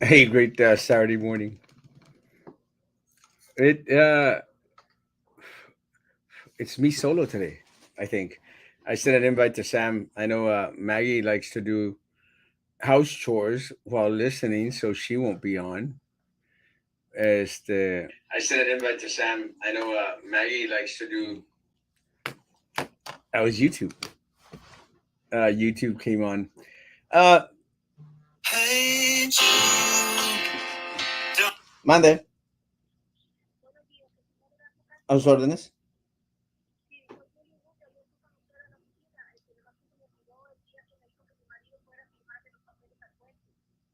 Hey, great Saturday morning. It it's me solo today. I think I sent an invite to Sam. I know Maggie likes to do house chores while listening, so she won't be on. Este, I sent an invite to Sam. I know Maggie likes to do. That was YouTube. YouTube came on. Uh, Mande, a sus órdenes.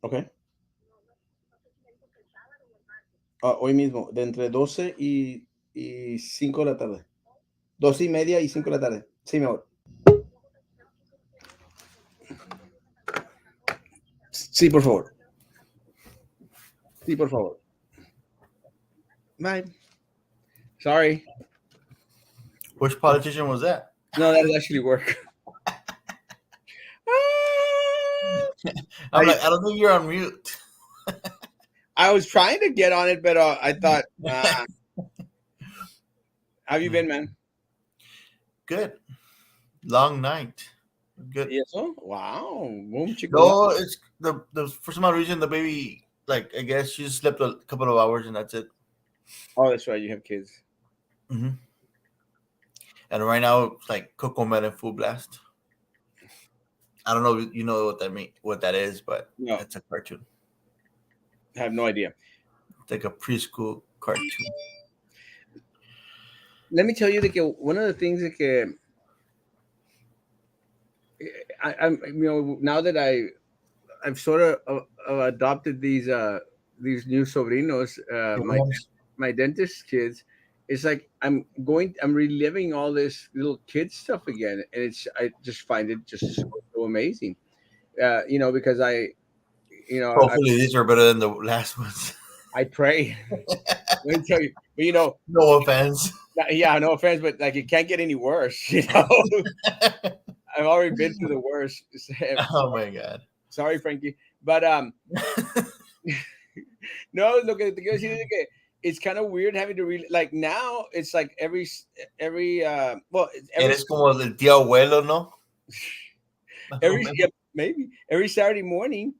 Ok. Hoy mismo, de entre 12 y 5 de la tarde. 12:30 y 5 de la tarde. Sí, mi amor. Sí, por favor. Sí, por favor. Bye. Sorry. Which politician was that? No, that actually work. I'm like, I don't think you're on mute. I was trying to get on it, but I thought, how you been, man? Good. Long night. Good. Yes, oh, wow. Boom, chico. No, it's the for some odd reason the baby, like, I guess she just slept a couple of hours and that's it. Oh, that's right. You have kids. hmm And right now it's like Coco Melon Full Blast. I don't know if you know what that is, but No, it's a cartoon. I have no idea. It's like a preschool cartoon. Let me tell you that one of the things that I'm, now that I've sort of adopted these new sobrinos, Your moms. my dentist kids. It's like I'm reliving all this little kid stuff again, and I just find it just so amazing. Because Hopefully these are better than the last ones. I pray. Let me tell you, but No offense. yeah, no offense, but like it can't get any worse. I've already been through the worst. Oh my god. Sorry, Frankie, but no, look at the good. It's kind of weird having to like now. It's like every well, every Eres como el tío abuelo, ¿no? Más o every menos. yeah, maybe every Saturday morning,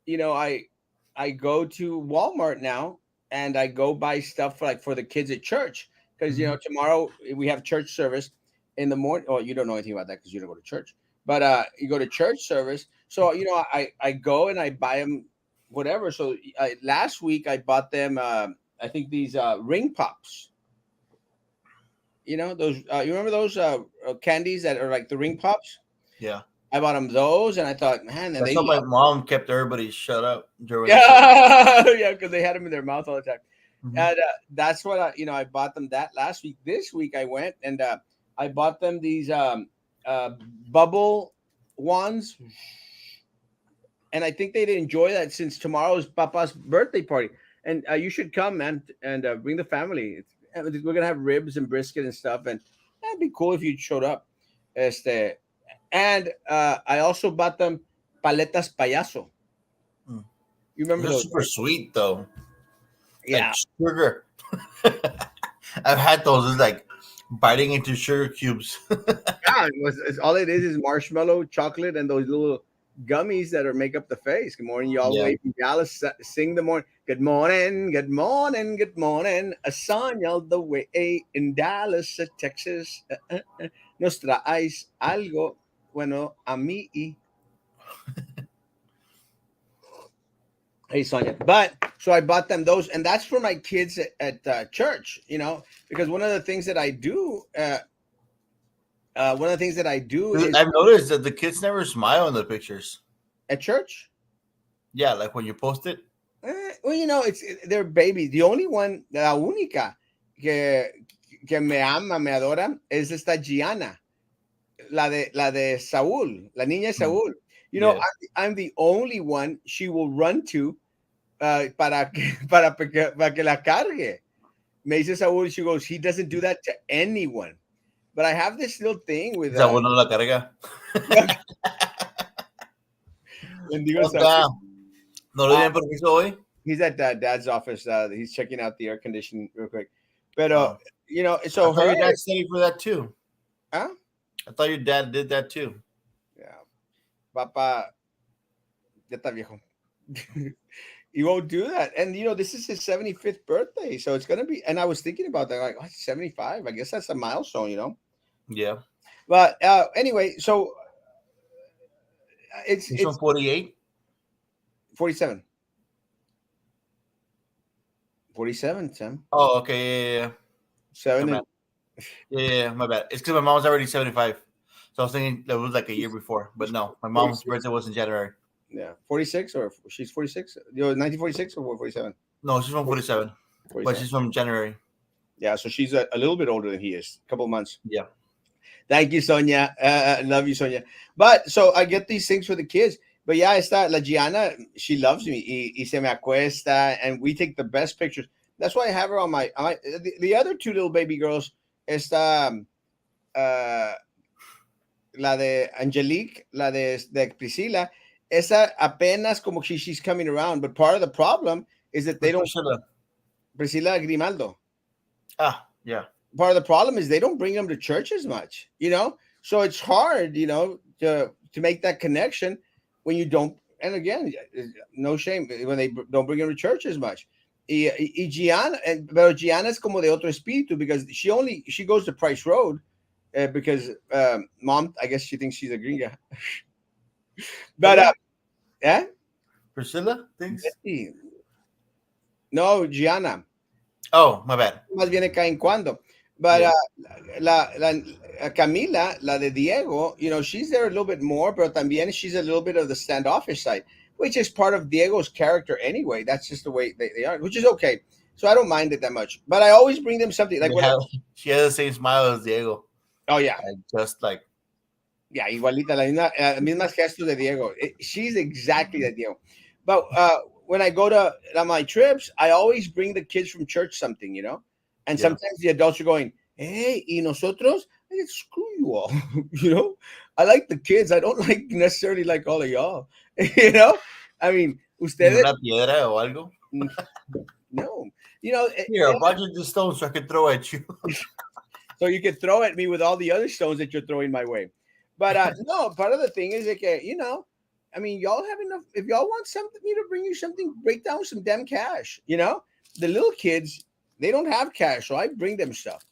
I go to Walmart now and I go buy stuff for the kids at church because tomorrow we have church service in the morning. Oh, you don't know anything about that because you don't go to church, but you go to church service. So I go and I buy them whatever. So last week I bought them. I think these ring pops. Those. You remember those candies that are like the ring pops? Yeah. I bought them those, and I thought, man, and That's they how my love. mom kept everybody shut up during the service. Yeah, yeah, because they had them in their mouth all the time. Mhm. And that's what I bought them that last week. This week I went and I bought them these uh, bubble ones, and I think they'd enjoy that since tomorrow's Papa's birthday party. And you should come, man, and bring the family. We're gonna have ribs and brisket and stuff, and that'd be cool if you showed up. Este, and I also bought them paletas payaso. Mm. You remember They're those, super right? sweet though. Like Yeah, sugar. I've had those. It's like biting into sugar cubes. yeah. All it is marshmallow, chocolate, and those little gummies that are make up the face. Good morning, y'all. Yeah. Wait from Dallas. Sing the morning. Good morning, good morning, good morning. A song y'all the way in Dallas, Texas. Nos traes algo bueno a mí. Hey, Sonia. But so I bought them those, and that's for my kids at church. Because one of the things that I do is I've noticed that the kids never smile in the pictures. at church. Yeah, like when you post it. Well, they're babies. The only one, la única que me ama, me adora, es esta Gianna, la de Saúl, la niña de Mm. Saúl. Yeah. I'm the only one she will run to para que la cargue. Me dice Saúl, she goes, he doesn't do that to anyone. But I have this little thing with Esa abuelo la carga. bendigo Saúl. Otra. No le dieron permiso hoy. He's at dad's office. He's checking out the air conditioning real quick. But Oh, I so thought her, your dad studied for that too. huh? I thought your dad did that too. Yeah, Papa, ya está viejo. He won't do that. And this is his 75th birthday, so it's gonna be. And I was thinking about that, like, 75. I guess that's a milestone. Yeah. But anyway, so He's from it's 48. 47. 47, Sam. Oh, okay. Yeah. My Seven bad. and Yeah, my bad. It's because my mom's already 75. So I was thinking that was like a year before. But no, my mom's 46. birthday was in January. Yeah, 46, or she's 46. 1946 or 47. No, she's from 47. But 47. she's from January. Yeah, so she's a little bit older than he is, a couple of months. Yeah. Thank you, Sonia. Love you, Sonia. But so I get these things for the kids. But yeah, la Gianna, she loves me. Y se me acuesta, and we take the best pictures. That's why I have her on the other two little baby girls. Esta, uh, la de Angelique, la de Priscilla. Esa apenas como she's coming around. But part of the problem is that they Who's don't. Priscilla? Priscilla Grimaldo. Ah, yeah. Part of the problem is they don't bring them to church as much. So it's hard, to make that connection when you don't. And again, no shame when they don't bring them to church as much. Y Gianna, pero Gianna es como de otro espíritu, because she goes to Price Road, because mom, I guess she thinks she's a gringa. But yeah, Priscilla thinks? no, Gianna. Oh, my bad. Más viene cada en cuando. But Yeah. Camila, la de Diego, she's there a little bit more, but también she's a little bit of the standoffish side, which is part of Diego's character anyway. That's just the way they are, which is okay. So I don't mind it that much. But I always bring them something like She has the same smile as Diego. oh yeah, Just like yeah, igualita, mismas gestos de Diego. She's exactly like Diego. But when I go to my trips, I always bring the kids from church something. And Yeah. sometimes the adults are going, hey, y nosotros? I said, screw you all. I like the kids. I don't necessarily like all of y'all. I mean, ustedes, una piedra o algo. no. Here, a bunch of the stones so I can throw at you. So you can throw at me with all the other stones that you're throwing my way. But no, part of the thing is like, I mean, y'all have enough. If y'all want something, me to bring you something, break down some damn cash. The little kids, they don't have cash, so I bring them stuff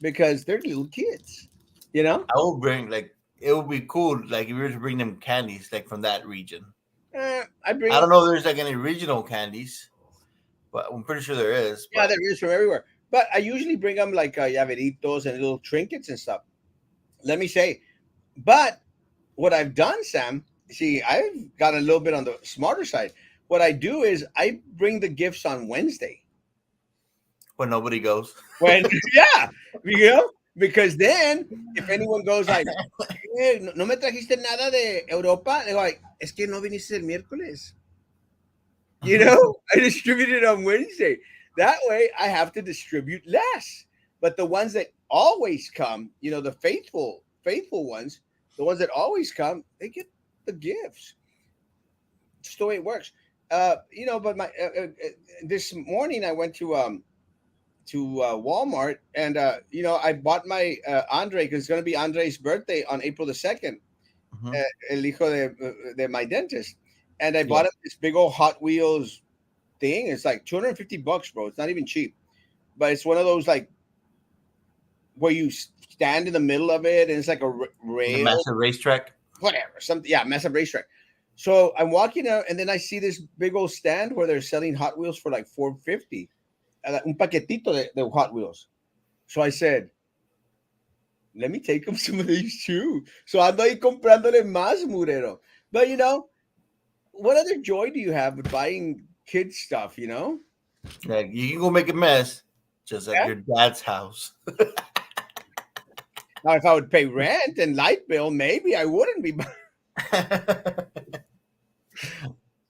because they're little kids. I will bring it would be cool if you were to bring them candies from that region. I don't know if there's any regional candies, but I'm pretty sure there is. Yeah, there is from everywhere. But I usually bring them llaveritos and little trinkets and stuff. Let me say, but what I've done, Sam, see, I've got a little bit on the smarter side. What I do is I bring the gifts on Wednesday. When nobody goes. Yeah, because then if anyone goes like, no me trajiste nada de Europa, they're like, es que no viniste el miércoles. I distribute it on Wednesday. That way I have to distribute less. But the ones that always come, the faithful ones, the ones that always come, they get the gifts. Just the way it works. But this morning I went to Walmart, and I bought my Andre, because it's going to be Andre's birthday on April the 2nd, el hijo de my dentist, and I bought him this big old Hot Wheels thing. It's like $250, bro. It's not even cheap, but it's one of those where you stand in the middle of it, and it's like a rail, massive racetrack, whatever, something. Yeah, massive racetrack. So I'm walking out, and then I see this big old stand where they're selling Hot Wheels for like $450. Un paquetito de Hot Wheels. So I said, let me take them some of these too. So ando ahí comprándole más, Murero. But what other joy do you have with buying kids stuff? You can go make a mess just at your dad's house. Now, if I would pay rent and light bill, maybe I wouldn't be.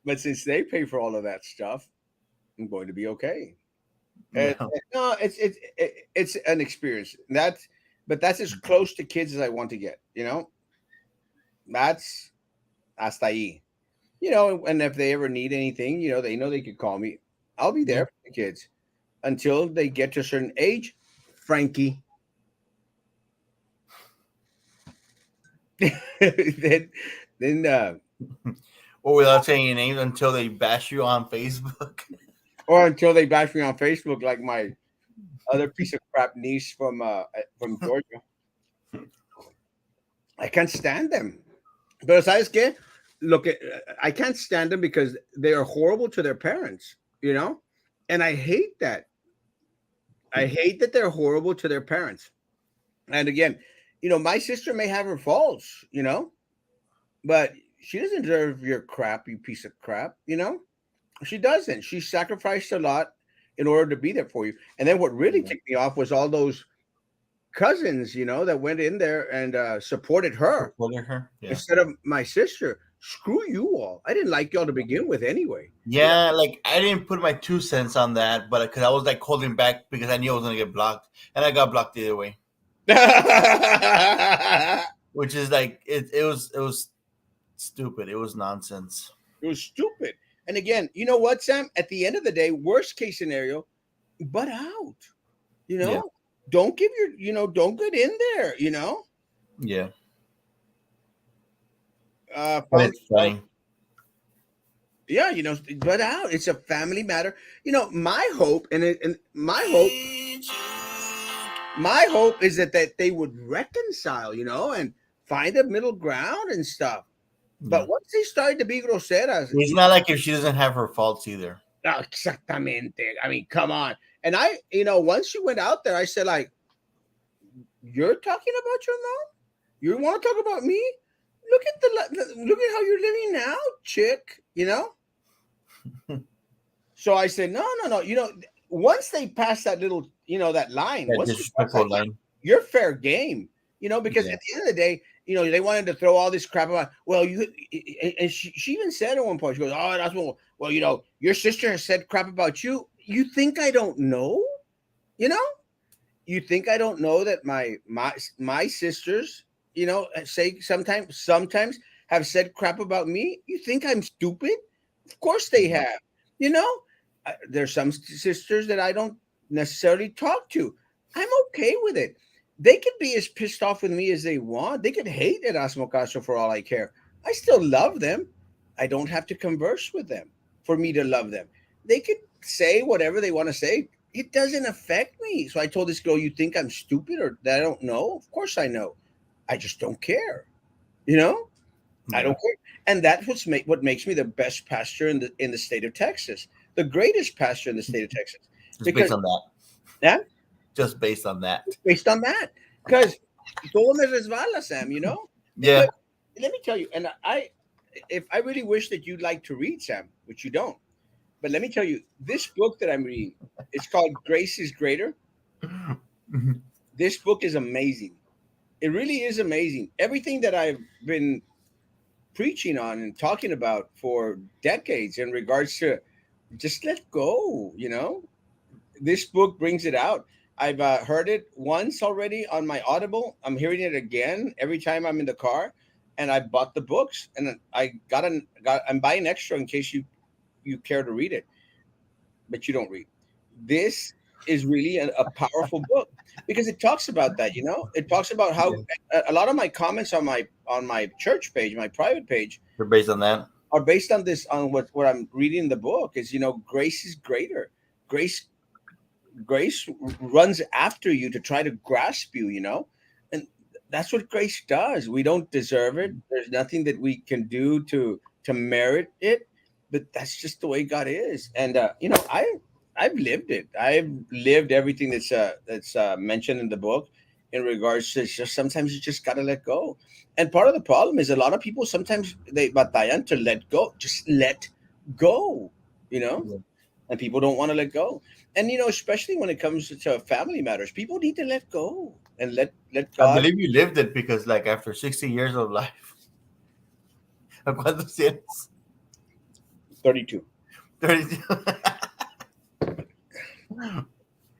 But since they pay for all of that stuff, I'm going to be okay. No, it's an experience. But that's as close to kids as I want to get. That's hasta ahí. And if they ever need anything, they know they could call me. I'll be Yeah. there for the kids until they get to a certain age. Frankie, then, then, Or without saying your name until they bash you on Facebook. or until they bash me on Facebook, like my other piece of crap niece from Georgia. I can't stand them. But ¿sabes qué? I can't stand them because they are horrible to their parents, and I hate that. I hate that they're horrible to their parents. And again, my sister may have her faults, but she doesn't deserve your crap, you piece of crap, She doesn't. She sacrificed a lot in order to be there for you. And then what really Yeah. ticked me off was all those cousins, that went in there and supported her Supporting her. Yeah. instead of my sister. Screw you all. I didn't like y'all to begin with anyway. Yeah, like I didn't put my 2 cents on that, but because I was like holding back because I knew I was gonna get blocked, and I got blocked either way. It Which is like it was stupid. It was nonsense. was stupid. And again, you know what, Sam? At the end of the day, worst case scenario, butt out. You Yeah, know, don't give don't get in there. yeah. But Found it's funny. Yeah, butt out. It's a family matter. My hope and my hope is that they would reconcile, and find a middle ground and stuff. Yeah, But once they started to be groseras, it's not like if she doesn't have her faults either. exactamente. I mean, come on. And once you went out there, I said, like, you're talking about your mom? You want to talk about me? Look at how you're living now, chick. So I said, no, no, no. Once they pass that little, that line, That once they pass that disrespectful line, line. you're fair game. Because Yeah, at the end of the day, they wanted to throw all this crap about. Well, and she even said at one point, she goes, "Oh, that's well, your sister has said crap about you. You think I don't know? You know, you think I don't know that my sisters, say sometimes have said crap about me. You think I'm stupid? Of course they yeah, have. You know, there's some sisters that I don't necessarily talk to. I'm okay with it. They could be as pissed off with me as they want. They could hate Erasmo Castro for all I care. I still love them. I don't have to converse with them for me to love them. They could say whatever they want to say. It doesn't affect me. So I told this girl, "You think I'm stupid or that I don't know? Of course I know. I just don't care. You know, I yeah. don't care." And that's what makes me the best pastor in the state of Texas, the greatest pastor in the state of Texas, Just based because on that. yeah, Just based on that. based on that. Because todo me resbala, Sam. Because Yeah. let me tell you, and if I really wish that you'd like to read, Sam, which you don't, but let me tell you, this book that I'm reading, it's called Grace is Greater. Mhm. This book is amazing. It really is amazing. Everything that I've been preaching on and talking about for decades in regards to just let go, this book brings it out. I've heard it once already on my Audible. I'm hearing it again every time I'm in the car, and I bought the books, and I I'm buying extra in case you care to read it, but you don't read. This is really a powerful book because it talks about that. It talks about how Yeah. a lot of my comments on my church page, my private page, We're based on that. are based on this on what I'm reading in the book is grace is greater. Grace grace runs after you to try to grasp you, and that's what grace does. We don't deserve it. There's nothing that we can do to merit it, but that's just the way God is. And I've lived it. I've lived everything that's mentioned in the book in regards to, it's just sometimes you just got to let go. And part of the problem is a lot of people sometimes they batallan to let go. Just let go, you know Yeah. and people don't want to let go. And especially when it comes to family matters, people need to let go and let I God. believe you lived it because, like, after 60 years of life, ¿cuántos tienes? 32. 32.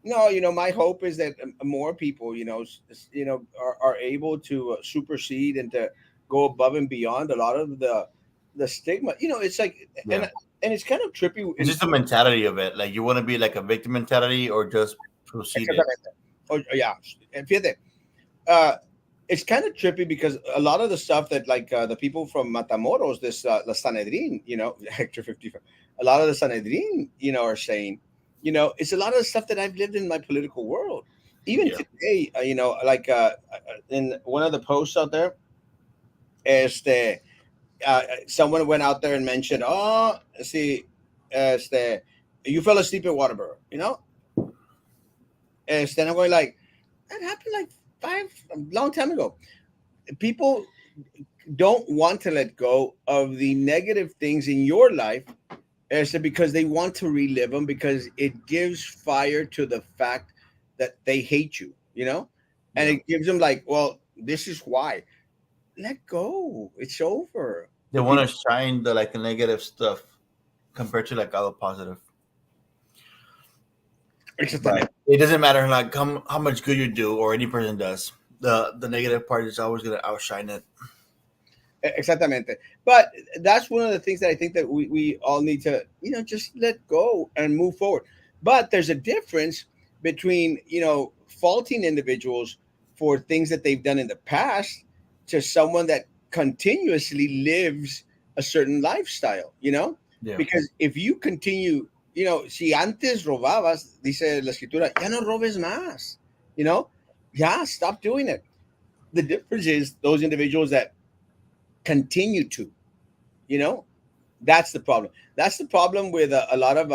No, my hope is that more people, are able to supersede and to go above and beyond a lot of the the stigma. It's like, Yeah. and it's kind of trippy. It's just the mentality of it. Like you want to be like a victim mentality or just proceed it. Exactamente. Yeah, fíjate, uh, it's kind of trippy because a lot of the stuff that like the people from Matamoros, this the Sanedrin, Hector 55, a lot of the Sanedrin, are saying, it's a lot of the stuff that I've lived in my political world. Even Yeah. today, like in one of the posts out there, este, someone went out there and mentioned, oh, see, este, you fell asleep at Waterbury, and I'm going like, that happened like a long time ago. People don't want to let go of the negative things in your life as to, because they want to relive them, because it gives fire to the fact that they hate you, and Yeah. it gives them like, well, this is why. Let go. It's over. They want to shine the negative stuff compared to like all the positive. But Exactamente. it doesn't matter like how much good you do or any person does. The negative part is always gonna outshine it. Exactamente. But that's one of the things that I think that we all need to, just let go and move forward. But there's a difference between, faulting individuals for things that they've done in the past to someone that continuously lives a certain lifestyle, Yeah. Because if you continue, si antes robabas, dice la escritura, ya no robes más, yeah, stop doing it. The difference is those individuals that continue to, you know that's the problem. That's the problem with a lot of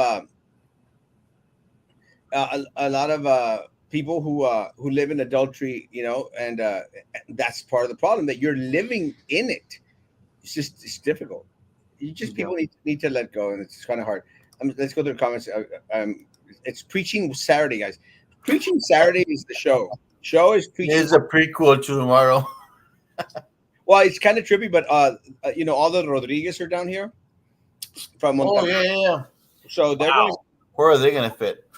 a lot of people who live in adultery, and that's part of the problem, that you're living in it. It's difficult. You just, Yeah. people need to let go, and it's kind of hard. Let's go to the comments. It's Preaching Saturday, guys. Preaching Saturday is the show is Preaching. It's a prequel to tomorrow. Well, it's kind of trippy, but all the Rodriguez are down here from Oh Monterrey, yeah, yeah, yeah. so they're going. Wow. Where are they gonna fit?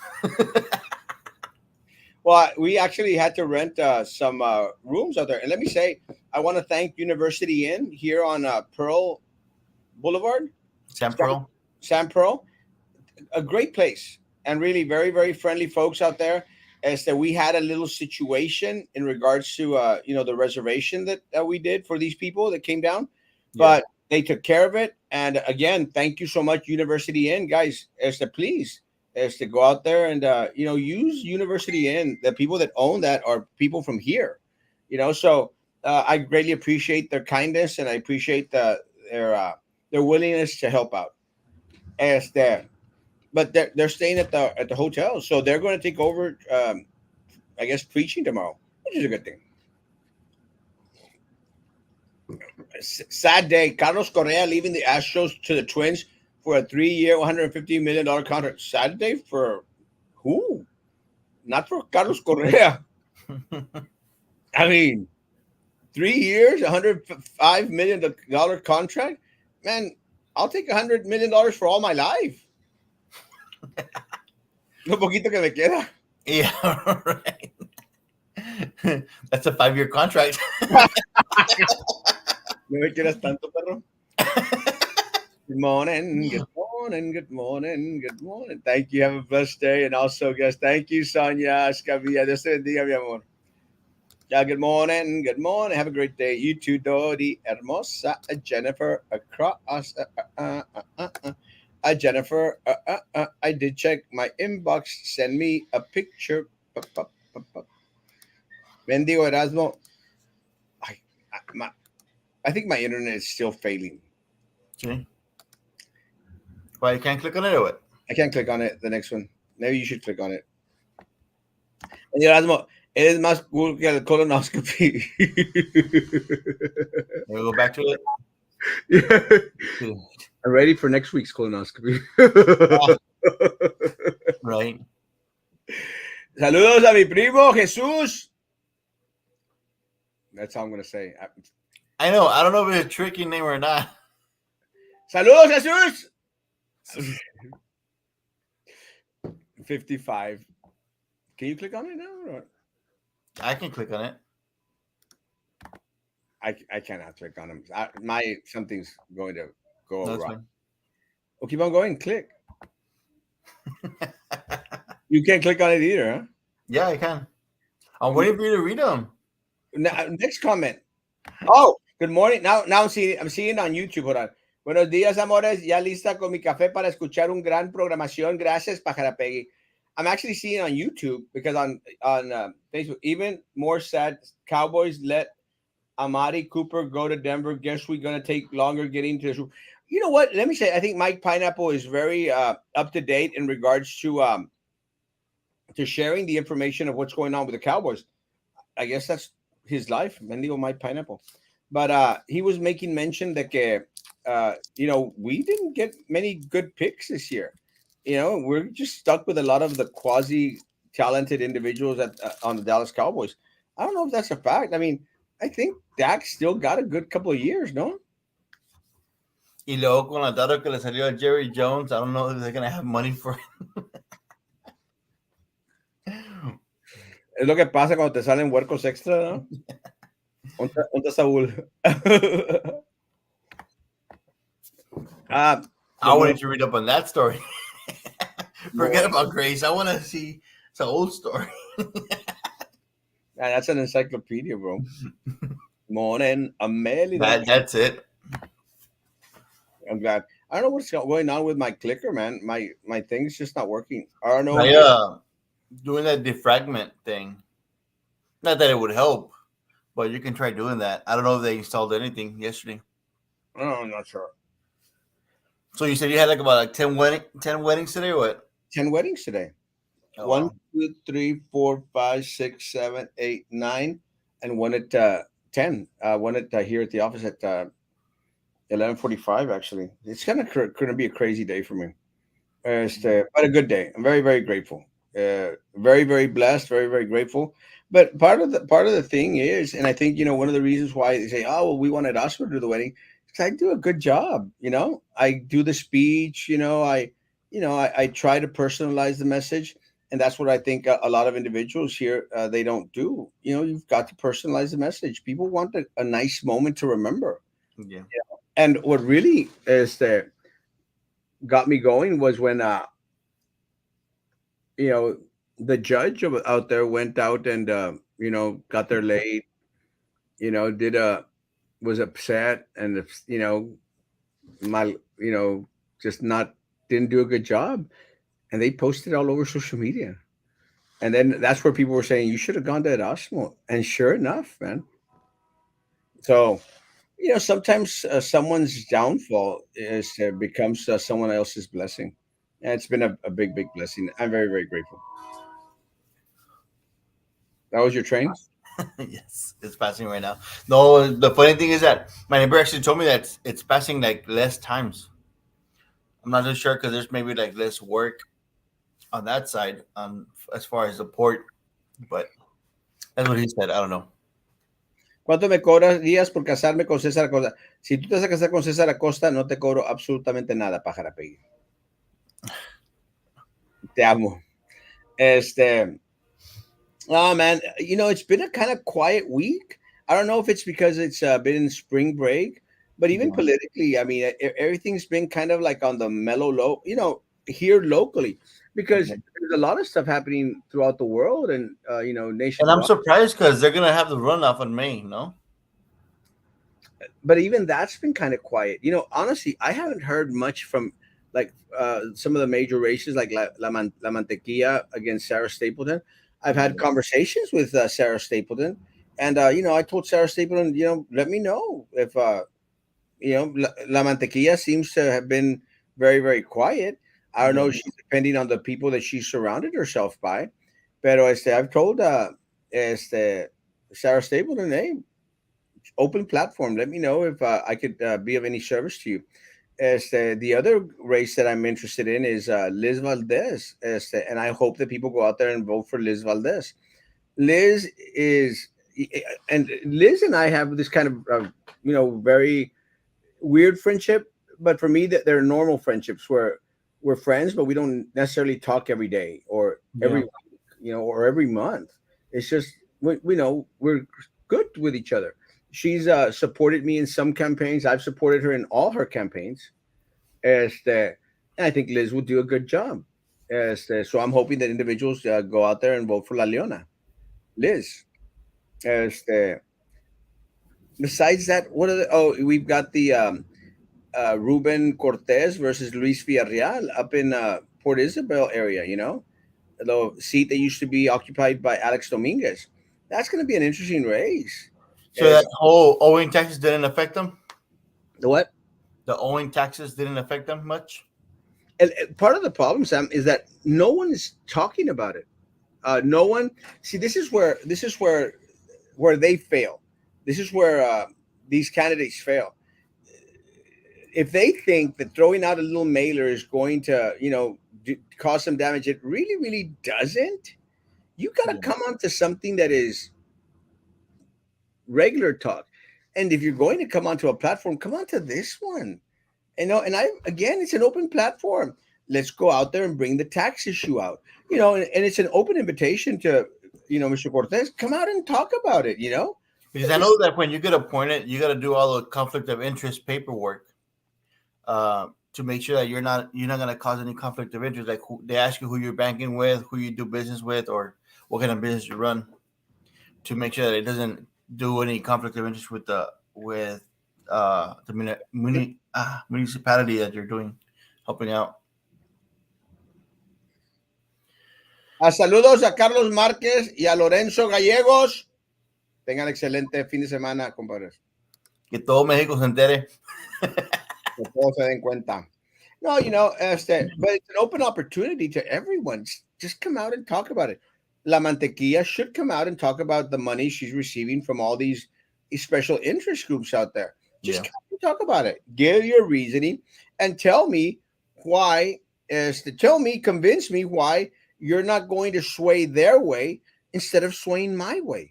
Well, we actually had to rent some rooms out there. And let me say, I want to thank University Inn here on Pearl Boulevard, Sam Sam, Pearl? Sam Pearl. A great place, and really very, very friendly folks out there. As that we had a little situation in regards to, the reservation that we did for these people that came down, Yeah. but they took care of it. And again, thank you so much, University Inn, guys. As to please, as to go out there and use University Inn. The people that own that are people from here, So I greatly appreciate their kindness, and I appreciate their willingness to help out. As there, but they're staying at the hotel, so they're going to take over. I guess preaching tomorrow, which is a good thing. Sad day. Carlos Correa leaving the Astros to the Twins for a 3-year, $150 million contract. Sad day for who? Not for Carlos Correa. I mean, 3 years, $105 million contract. Man, I'll take $100 million for all my life. Lo poquito que me queda. Yeah, right. That's a 5-year contract. No me quieras tanto, perro. Good morning, good morning, good morning, good morning. Thank you. Have a blessed day. And also, guys, thank you, Sonia Escavilla. Dios te bendiga, mi amor. Yeah, good morning, good morning. Have a great day. You too, Dodi Hermosa, Jennifer, across, Jennifer. I did check my inbox. Send me a picture. Bendigo Erasmo. I, I, my, I think my internet is still failing. See? Why you can't click on it or what? I can't click on it. The next one. Maybe you should click on it. And Erasmo, eres más cool que el colonoscopy. Maybe go back to it. I'm ready for next week's colonoscopy. Ah, right. Saludos a mi primo Jesús. That's all I'm gonna say. I know. I don't know if it's a tricky name or not. Saludos Jesús. 55. Can you click on it now? Or? I can click on it. I cannot click on them. My something's going to. go, No, it's Rob. fine. Well, keep on going. Click. You can't click on it either, huh? Yeah, I can. I'm You, waiting for you to read them. next comment. Oh, good morning. Now I'm seeing on YouTube. Hold on. Buenos días, amores. Ya lista con mi café para escuchar un gran programación. Gracias, Pájara Peggy. I'm actually seeing on YouTube because on Facebook, even more sad. Cowboys let Amari Cooper go to Denver. Guess we're gonna take longer getting to this. You know what? Let me say. I think Mike Pineapple is very up to date in regards to sharing the information of what's going on with the Cowboys. I guess that's his life, Mendigo Mike Pineapple. But he was making mention that we didn't get many good picks this year. We're just stuck with a lot of the quasi talented individuals on the Dallas Cowboys. I don't know if that's a fact. I mean, I think Dak still got a good couple of years, no? Y luego con la data que le salió a Jerry Jones, I don't know if they're gonna have money for it. Es lo que pasa cuando te salen huercos extra, ¿no? ¿Dónde está Saúl? ah, I good morning. wanted to read up on that story. Forget about Grace. I want to see it's an old story. That's an encyclopedia, bro. Morning, Amelia. That's it. I'm glad. I don't know what's going on with my clicker, man. My thing's just not working. I don't know. Try doing that defragment thing. Not that it would help, but you can try doing that. I don't know if they installed anything yesterday. Oh, I'm not sure. So you said you had like about like 10 weddings today, or what? 10 weddings today. Oh One, wow. 2, 3, 4, 5, 6, 7, 8, 9, and one at 10. One at here at the office at 11:45. Actually, it's gonna be a crazy day for me. But a good day. I'm very, very grateful. Very, very blessed. Very, very grateful. But part of the thing is, and I think one of the reasons why they say, "Oh, well, we wanted Oscar to do the wedding," because I do a good job. I do the speech. I try to personalize the message, and that's what I think a lot of individuals here they don't do. You've got to personalize the message. People want a nice moment to remember. Yeah. And what really got me going was when you know, the judge out there went out and got there late. Did a was upset and my just not didn't do a good job, and they posted all over social media. And then that's where people were saying you should have gone to Erasmo, and sure enough, man. So sometimes someone's downfall becomes someone else's blessing, and it's been a big, big blessing. I'm very, very grateful. That was your train. Yes, it's passing right now. No, the funny thing is that my neighbor actually told me that it's passing like less times. I'm not too sure because there's maybe like less work on that side as far as the port, but that's what he said. I don't know. ¿Cuánto me cobras días por casarme con César Acosta? Si tú te vas a casar con César Acosta, no te cobro absolutamente nada, pájara Peggy. Te amo. Oh man, it's been a kind of quiet week. I don't know if it's because it's been in spring break, but even Yeah. politically, I mean, everything's been kind of like on the mellow low, here locally, because Yeah. there's a lot of stuff happening throughout the world and And I'm nationwide. surprised because they're gonna have the runoff in May. No. But even that's been kind of quiet. Honestly, I haven't heard much from like some of the major races, like La Mantequilla against Sarah Stapleton. I've had conversations with Sarah Stapleton, and I told Sarah Stapleton, let me know if La Mantequilla seems to have been very, very quiet. I don't know. Yeah. She's depending on the people that she surrounded herself by. Pero I've told este, Sarah Stapleton, hey, open platform. Let me know if I could be of any service to you. The other race that I'm interested in is Liz Valdez. And I hope that people go out there and vote for Liz Valdez. Liz is, and Liz and I have this kind of, very weird friendship. But for me, that they're normal friendships where we're friends, but we don't necessarily talk every day or every Yeah. week, or every month. It's just we know we're good with each other. She's supported me in some campaigns. I've supported her in all her campaigns. Este, and I think Liz would do a good job. So I'm hoping that individuals go out there and vote for La Leona. Liz. Este, besides that, what are the, oh, we've got the Ruben Cortez versus Luis Villarreal up in Port Isabel area, the seat that used to be occupied by Alex Dominguez. That's going to be an interesting race. So that whole owing taxes didn't affect them. The what? The owing taxes didn't affect them much. And part of the problem, Sam, is that no one is talking about it. No one. See, this is where they fail. This is where these candidates fail. If they think that throwing out a little mailer is going to, cause some damage, it really, really doesn't. You got to Yeah. come onto something that is regular talk. And if you're going to come onto a platform, come onto this one. And I again, it's an open platform. Let's go out there and bring the tax issue out. And it's an open invitation to, Mr. Cortez, come out and talk about it. Because I know that when you get appointed, you got to do all the conflict of interest paperwork to make sure that you're not going to cause any conflict of interest. Like they ask you who you're banking with, who you do business with, or what kind of business you run, to make sure that it doesn't do any conflict of interest with the municipality that you're doing helping out. Saludos a Carlos Márquez y a Lorenzo Gallegos. Tengan excelente fin de semana, compadres. Que todo México se entere. Que todos se den cuenta. No, but it's an open opportunity to everyone. Just come out and talk about it. La Mantequilla should come out and talk about the money she's receiving from all these special interest groups out there. Just come and talk about it. Give your reasoning and tell me why. Convince me why you're not going to sway their way instead of swaying my way.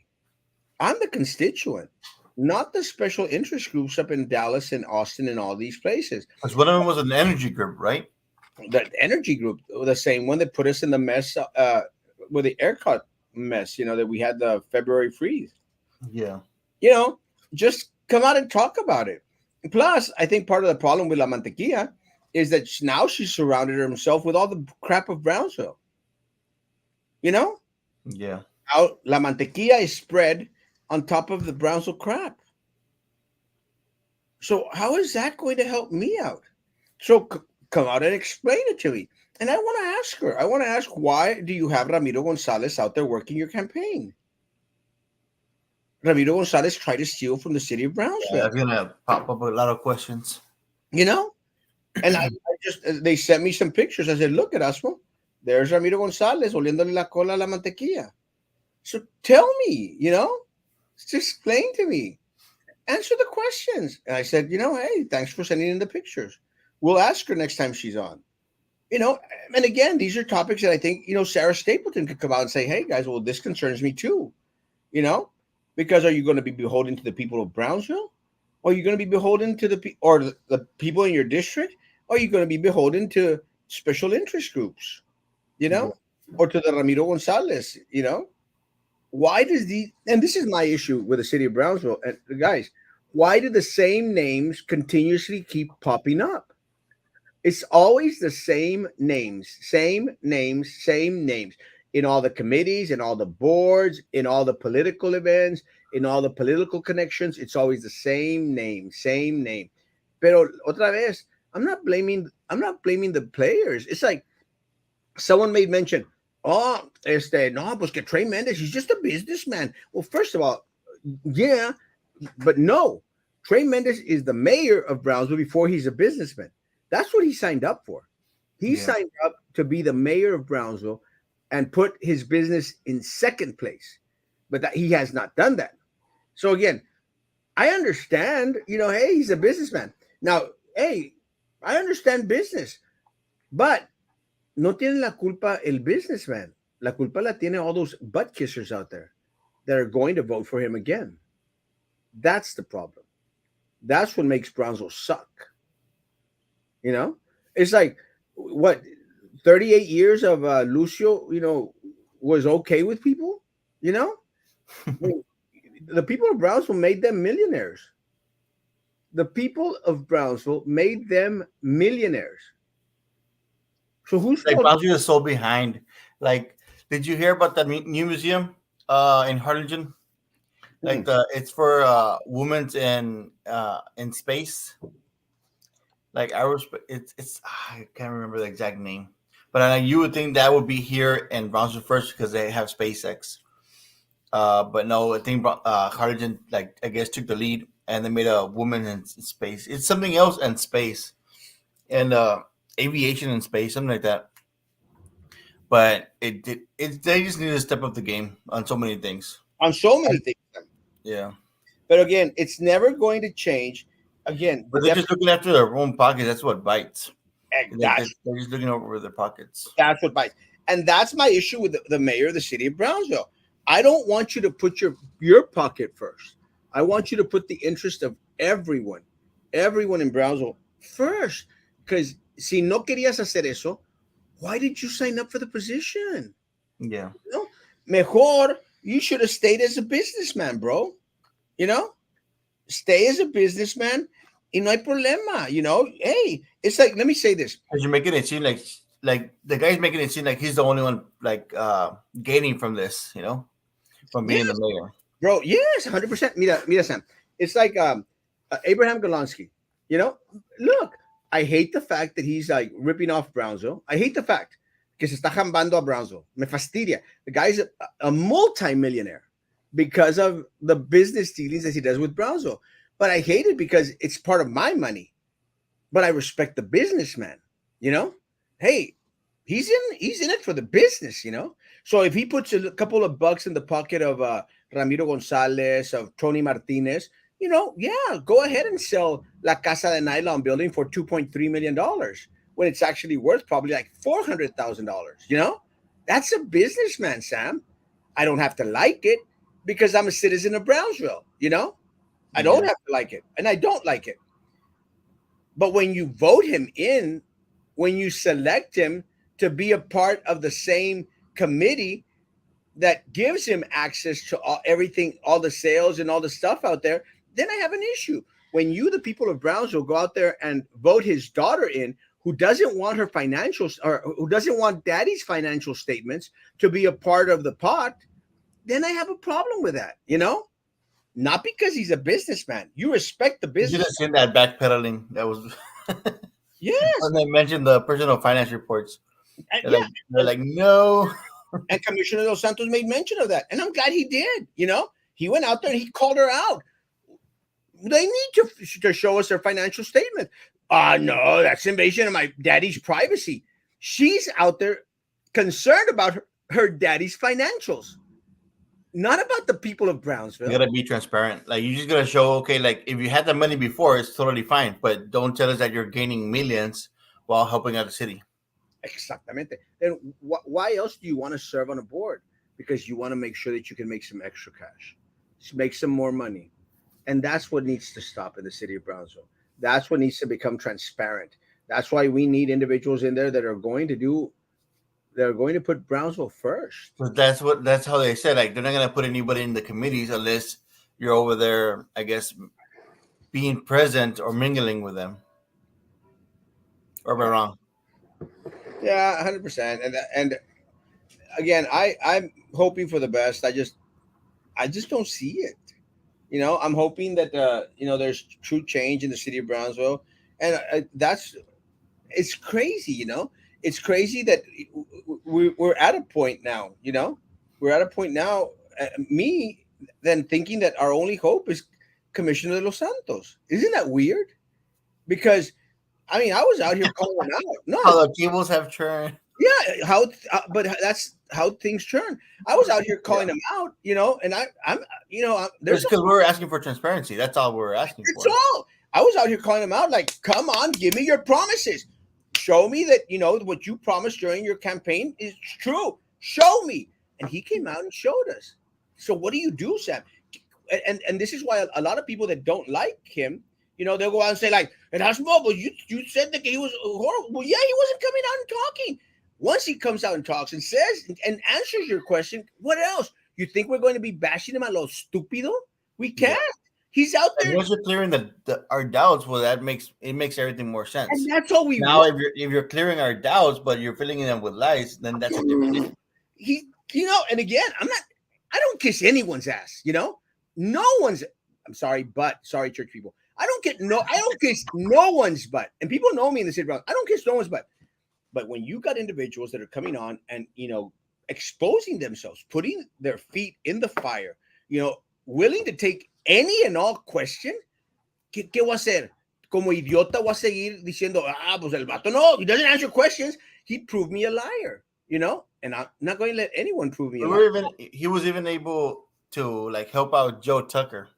I'm the constituent, not the special interest groups up in Dallas and Austin and all these places. Because one of them was an energy group, right? The energy group, the same one that put us in the mess with the ERCOT mess, that we had the February freeze. Yeah. Just come out and talk about it. Plus, I think part of the problem with La Mantequilla is that now she's surrounded herself with all the crap of Brownsville. Yeah. Now La Mantequilla is spread on top of the Brownsville crap. So how is that going to help me out? So come out and explain it to me. And I want to ask her. I want to ask, why do you have Ramiro Gonzalez out there working your campaign? Ramiro Gonzalez tried to steal from the city of Brownsville. Yeah, that's gonna pop up a lot of questions. And they sent me some pictures. I said, look at Erasmo. There's Ramiro Gonzalez oliéndole la cola a la mantequilla. So tell me, just explain to me. Answer the questions. And I said, hey, thanks for sending in the pictures. We'll ask her next time she's on. And again, these are topics that I think, Sarah Stapleton could come out and say, hey, guys, well, this concerns me too. Because are you going to be beholden to the people of Brownsville? Or are you going to be beholden to the people in your district? Or are you going to be beholden to special interest groups? Or to the Ramiro Gonzalez, Why does and this is my issue with the city of Brownsville, and guys, why do the same names continuously keep popping up? It's always the same names in all the committees, in all the boards, in all the political events, in all the political connections. It's always the same name. Pero otra vez, I'm not blaming the players. It's like someone made mention, no, pues que Trey Mendez, he's just a businessman. Well, first of all, yeah, but no. Trey Mendez is the mayor of Brownsville before he's a businessman. That's what he signed up for. He signed up to be the mayor of Brownsville and put his business in second place. But he has not done that. So again, I understand, hey, he's a businessman. Now, hey, I understand business, but no tiene la culpa el businessman. La culpa la tiene all those butt kissers out there that are going to vote for him again. That's the problem. That's what makes Brownsville suck. It's like, what, 38 years of Lucio, was okay with people, I mean, the people of Brownsville made them millionaires. The people of Brownsville made them millionaires. So whose Like fault? Brownsville is so behind. Like, did you hear about the new museum in Harlingen? Like Mm. the it's for women's in space. Like aerospace, I can't remember the exact name, but you would think that would be here in Brownsville first because they have SpaceX. But no, I think Harlingen, like I guess, took the lead and they made a woman in space. It's something else in space and aviation in space, something like that. But it did. They just need to step up the game on so many things. On so many things. Yeah, But again, it's never going to change. Again, the but they're just looking after their own pockets. That's what bites. They're just looking over their pockets. that's what bites. And that's my issue with the mayor of the city of Brownsville. I don't want you to put your pocket first. I want you to put the interest of everyone in Brownsville first. Because si no querías hacer eso, why did you sign up for the position? Yeah, You know, mejor you should have stayed as a businessman, bro. You know, stay as a businessman. Y no hay problema. Hey, it's like, let me say this. because you're making it seem like the guy's making it seem like he's the only one like gaining from this. From being the Yes, mayor. bro. Yes, 100%. Mira, Sam. It's like Abraham Golonsky. You know, look, I hate the fact that he's like ripping off Brownsville. I hate the fact que se está jambando a Brownsville. Me fastidia. The guy's a multi-millionaire because of the business dealings that he does with Brownsville. But I hate it because it's part of my money. But I respect the businessman. You know, hey, he's in it for the business. So if he puts a couple of bucks in the pocket of Ramiro Gonzalez, of Tony Martinez, yeah, go ahead and sell La Casa de Nylon building for $2.3 million when it's actually worth probably like $400,000. That's a businessman, Sam. I don't have to like it because I'm a citizen of Brownsville. I don't Yeah. have to like it, and I don't like it. But when you vote him in, when you select him to be a part of the same committee that gives him access to everything, all the sales and all the stuff out there, then I have an issue. When you, the people of Brownsville, go out there and vote his daughter in, who doesn't want her financials or who doesn't want daddy's financial statements to be a part of the pot, then I have a problem with that. Not because he's a businessman. You respect the You should business. have seen that backpedaling. That was Yes. when they mentioned the personal finance reports. And, They're yeah. like, they're like, no. And Commissioner Dos Santos made mention of that. And I'm glad he did. He went out there and he called her out. They need to show us their financial statement. No, that's invasion of my daddy's privacy. She's out there concerned about her daddy's financials, not about the people of You Brownsville. gotta be transparent. Like you just gotta show, okay, like if you had the money before, it's totally fine. But don't tell us that you're gaining millions while helping out the city. Exactamente. Then why else do you want to serve on a board? Because you want to make sure that you can make some extra cash, make some more money. And that's what needs to stop in the city of Brownsville. That's what needs to become transparent. That's why we need individuals in there that are going to put Brownsville first. So that's how they said. Like they're not gonna put anybody in the committees unless you're over there, I guess, being present or mingling with them. Or am I wrong? Yeah, 100%. And again, I'm hoping for the best. I just don't see it. I'm hoping that there's true change in the city of Brownsville, and that's it's crazy. It's crazy that we're at a point now. We're at a point now. Me then thinking that our only hope is Commissioner de los Santos. Isn't that weird? Because I mean, I was out here calling him out. No, How the tables have turned. yeah, but that's how things turn. I was out here calling him out, and It's there's because we were asking for transparency. That's all we were asking it's for. all. I was out here calling him out, like, come on, give me your promises. Show me that what you promised during your campaign is true. Show me. And he came out and showed us. So what do you do, Sam? And this is why a lot of people that don't like him, they'll go out and say, like, Erasmo, but you said that he was horrible. Well, yeah, he wasn't coming out and talking. Once he comes out and talks and says and answers your question, what else? You think we're going to be bashing him a lo stupido? We Yeah. can't. He's out And there, once you're clearing our doubts, well, that makes everything more and sense. that's all we Now, want. if you're clearing our doubts, but you're filling them with lies, then that's a different issue. He, and again, I don't kiss anyone's ass, no one's, I'm sorry, but sorry, church people. I don't kiss no one's butt. And people know me in the city, I don't kiss no one's butt. But when you got individuals that are coming on and, exposing themselves, putting their feet in the fire, willing to take any and all question, ¿qué voy a hacer? Como idiota voy a seguir diciendo, pues el vato no, he doesn't answer questions. He proved me a liar, and I'm not going to let anyone prove me a We liar. were even he was even able to like help out Joe Tucker,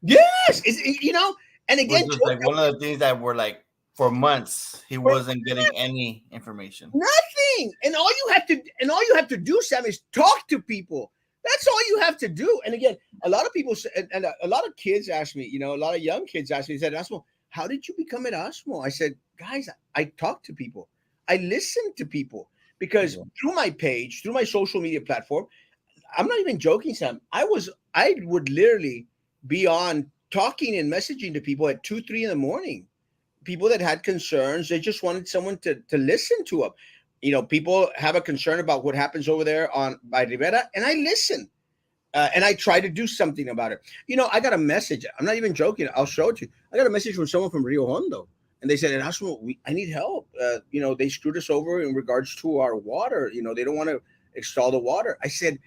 Yes, and which again, was like one of the things that were like for months he wasn't getting any information. nothing. And all you have to do, Sam, is talk to people. That's all you have to do. And again, a lot of people and a lot of kids ask me, a lot of young kids ask me, said, Erasmo, how did you become Erasmo? I said, guys, I talk to people. I listen to people because Yeah. through my page, through my social media platform, I'm not even joking, Sam. I would literally be on talking and messaging to people at 2, 3 in the morning, people that had concerns. They just wanted someone to listen to them. People have a concern about what happens over there on by Rivera, and I listen. And I try to do something about it. I got a message. I'm not even joking. I'll show it to you. I got a message from someone from Rio Hondo, and they said, "Erasmo, I need help. They screwed us over in regards to our water. They don't want to install the water." I said,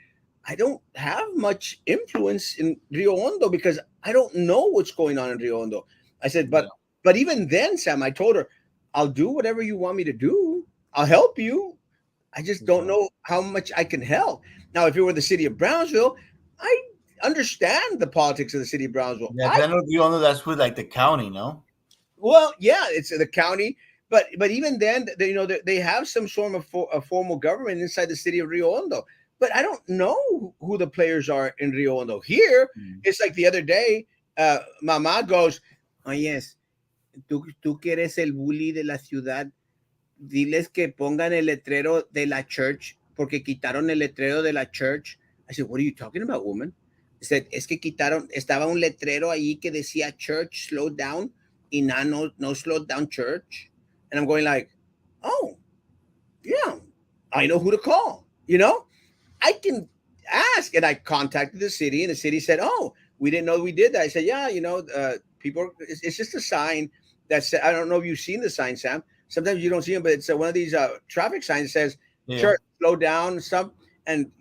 "I don't have much influence in Rio Hondo because I don't know what's going on in Rio Hondo." I said, Yeah. but even then, Sam, I told her, "I'll do whatever you want me to do. I'll help you. I just don't Yeah. know how much I can help." Now, if it were the city of Brownsville, I understand the politics of the city of Brownsville. Yeah, because I know you all know that's with like the county, no? Well, yeah, it's the county, but even then, they have some sort of a formal government inside the city of Rio Hondo. But I don't know who the players are in Rio Hondo. Here, Mm. it's like the other day, Mama goes, "Oh yes, tú que eres el bully de la ciudad, diles que pongan el letrero de la church porque quitaron el letrero de la church." I said, "What are you talking about, woman?" I said, "Es que quitaron, estaba un letrero ahí que decía church, slow down, y no slow down church." And I'm going like, "Oh, yeah, I know who to call, I can ask." And I contacted the city, and the city said, "Oh, we didn't know we did that." I said, "Yeah, people, it's just a sign that said, I don't know if you've seen the sign, Sam. Sometimes you don't see them, but it's one of these traffic signs that says, Yeah. church, slow down, stuff." And,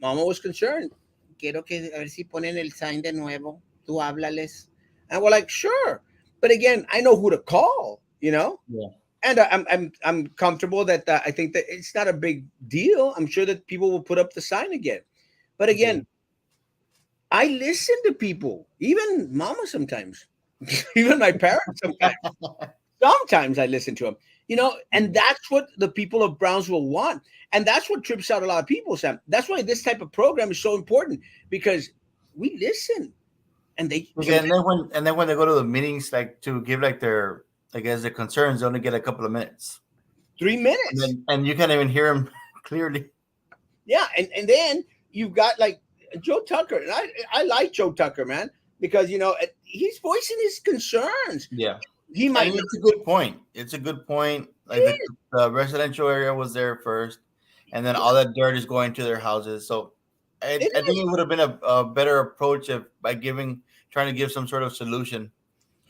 Mama was concerned. Quiero que a ver si ponen el sign de nuevo. Tú háblales. And we're like, sure. But again, I know who to call. Yeah. And I'm comfortable that I think that it's not a big deal. I'm sure that people will put up the sign again. But Yeah. again, I listen to people, even Mama sometimes, even my parents sometimes. Sometimes I listen to them, and that's what the people of Brownsville want, and that's what trips out a lot of people, Sam. That's why this type of program is so important because we listen, and they Okay, and then when they go to the meetings, like to give like their, I guess, their concerns, they only get a couple of minutes, 3 minutes. and you can't even hear them clearly. Yeah, and then you've got like Joe Tucker, and I like Joe Tucker, man, because he's voicing his concerns. Yeah, He and might not. it's a good point. It's a good point. Like the residential area was there first, and then all that dirt is going to their houses. So I, It I think is. it would have been a better approach if by trying to give some sort of solution.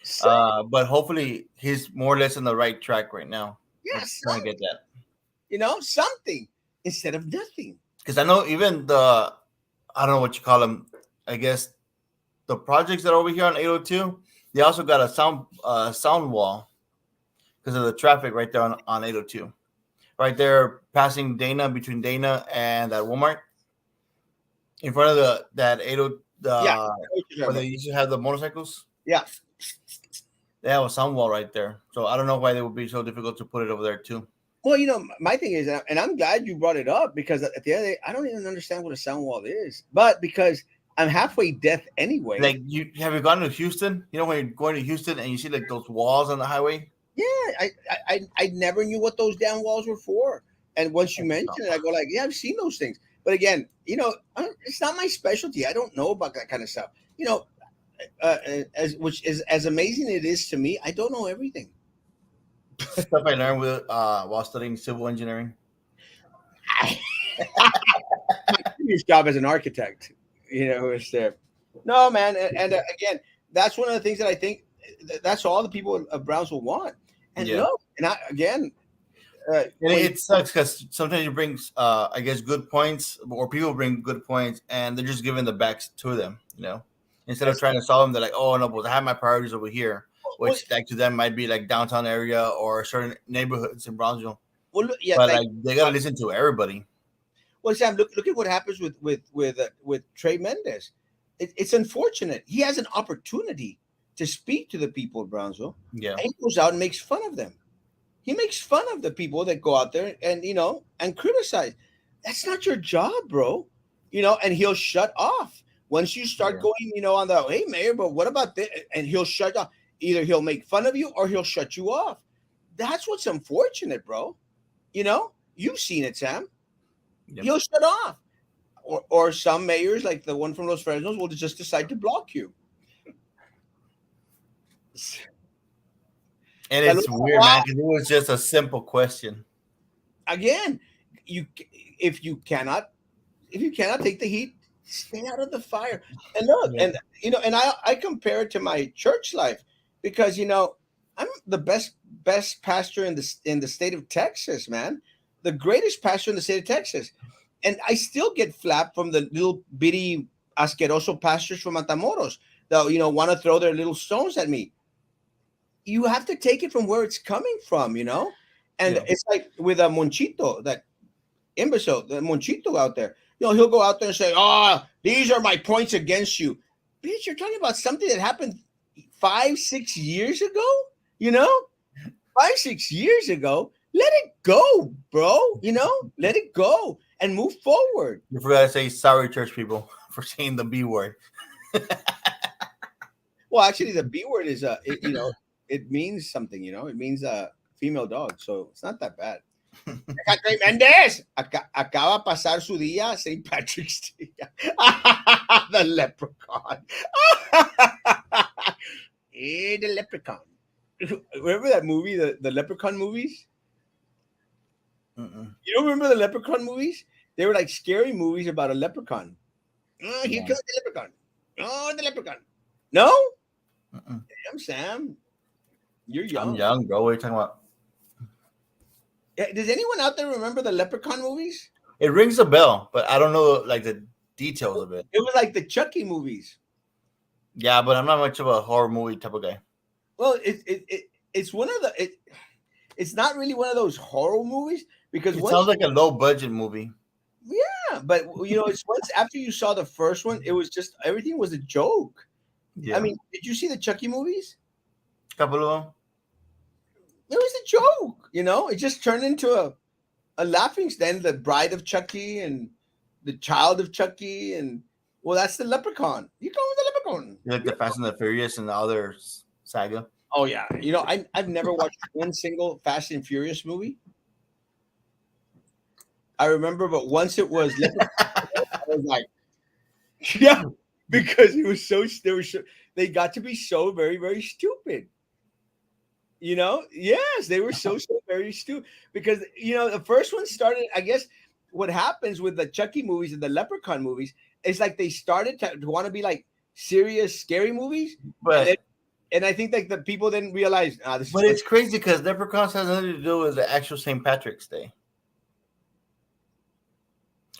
Some, But hopefully he's more or less on the right track right now. yeah, Of trying to get that. something instead of nothing. Because I know even I don't know what you call them. I guess the projects that are over here on 802, they also got a sound wall because of the traffic right there on 802. Right there, passing Dana, between Dana and that Walmart, in front of that 80 Yeah, where they used to have the motorcycles. yeah. They have a sound wall right there. So I don't know why they would be so difficult to put it over there too. Well, my thing is, and I'm glad you brought it up because at the end of the day, I don't even understand what a sound wall is. But because I'm halfway deaf anyway, Like, you have you gone to Houston? You know when you're going to Houston and you see like those walls on the highway. yeah, I never knew what those down walls were for. And once you mention it, I go like, yeah, I've seen those things. But again, it's not my specialty. I don't know about that kind of stuff. as which is as amazing it is to me. I don't know everything. Stuff I learned with while studying civil engineering. My previous job as an architect, is there. No, man, and again, that's one of the things that I think that's all the people of Brownsville want. And Yeah. look, and again, And when it sucks because sometimes you bring, I guess, good points, or people bring good points, and they're just giving the backs to them. Instead of that's trying to solve them, they're like, "Oh no, but I have my priorities over here," well, which like to them might be like downtown area or certain neighborhoods in Brownsville. well, yeah, But thank like they gotta listen to everybody. well, Sam, look at what happens with Trey Mendez. It's unfortunate. He has an opportunity to speak to the people of Brownsville, Yeah, and he goes out and makes fun of them. He makes fun of the people that go out there and and criticize. That's not your job, bro. And he'll shut off once you start yeah, going, on the hey mayor, but what about this? And he'll shut off. Either he'll make fun of you or he'll shut you off. That's what's unfortunate, bro. You've seen it, Sam. yeah. He'll shut off. Or some mayors, like the one from Los Fresnos, will just decide to block you. And it's weird, man, because it was just a simple question. Again, you if you cannot take the heat, stay out of the fire. And look, Yeah, and I compare it to my church life because I'm the best pastor in the state of Texas, man, the greatest pastor in the state of Texas, and I still get flapped from the little bitty asqueroso pastors from Matamoros that want to throw their little stones at me. You have to take it from where it's coming from, and yeah. it's like with a Monchito, that imbecile, the Monchito out there. He'll go out there and say, "Oh, these are my points against you." Bitch, you're talking about something that happened 5, 6 years ago. You know, 5, 6 years ago. Let it go, bro. Let it go and move forward. You forgot to say sorry, church people, for saying the B word. Well, actually, the B word is it means something. It means female dog, so it's not that bad. Trey Mendez acaba pasar su día St. Patrick's Day. The leprechaun. The leprechaun. Remember that movie, the leprechaun movies? Mm-mm. You don't remember the leprechaun movies? They were like scary movies about a leprechaun. Oh, here No. comes the leprechaun. Oh, the leprechaun. No? Mm-mm. Damn, Sam. You're I'm young. young, bro. What are you talking about? Does anyone out there remember the leprechaun movies? It rings a bell, but I don't know like the details of it. It was like the Chucky movies. Yeah, but I'm not much of a horror movie type of guy. Well, it's one of it's not really one of those horror movies because It sounds once like a low budget movie. yeah, but it's once after you saw the first one, it was just everything was a joke. I Yeah, mean, did you see the Chucky movies? couple of them. It was a joke, It just turned into a laughing stand. The Bride of Chucky and the Child of Chucky, and well, that's the Leprechaun. You go with the Leprechaun. You like the Fast and the Furious and the other saga. Oh yeah, I've never watched one single Fast and Furious movie. I remember, but once it was Leprechaun, I was like, yeah, because it was they got to be so very, very stupid. Yes, they were so very stupid because the first one started. I guess what happens with the Chucky movies and the Leprechaun movies is like they started to want to be like serious, scary movies, and then But and I think like the people didn't realize this is but it's crazy because Leprechauns has nothing to do with the actual St. Patrick's Day.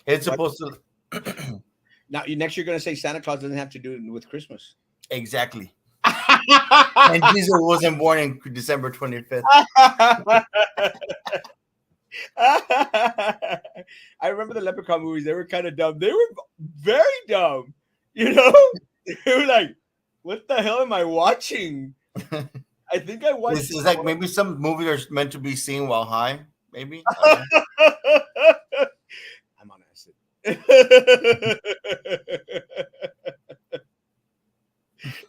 It's what supposed to now. Next, you're going to say Santa Claus doesn't have to do it with Christmas. exactly. And Jesus wasn't born in December 25th. I remember the Leprechaun movies. They were kind of dumb. They were very dumb. They were like, "What the hell am I watching?" I think I watched. It's like maybe some movies are meant to be seen while high. Maybe. I'm on acid.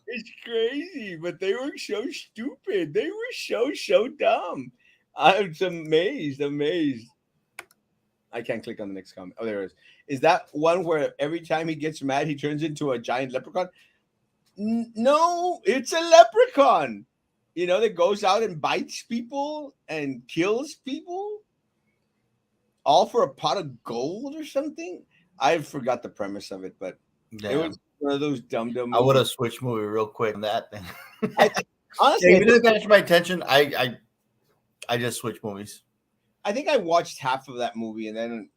It's crazy, but they were so stupid. They were so dumb. I'm amazed, amazed. I can't click on the next comment. Oh, there it is. Is that one where every time he gets mad, he turns into a giant leprechaun? No, it's a leprechaun. That goes out and bites people and kills people, all for a pot of gold or something. I forgot the premise of it, but it was Damn. one of those dumb I would movies. have switched movie real quick on that. I Yeah, think honestly, if it doesn't catch my attention, I just switch movies. I think I watched half of that movie, and then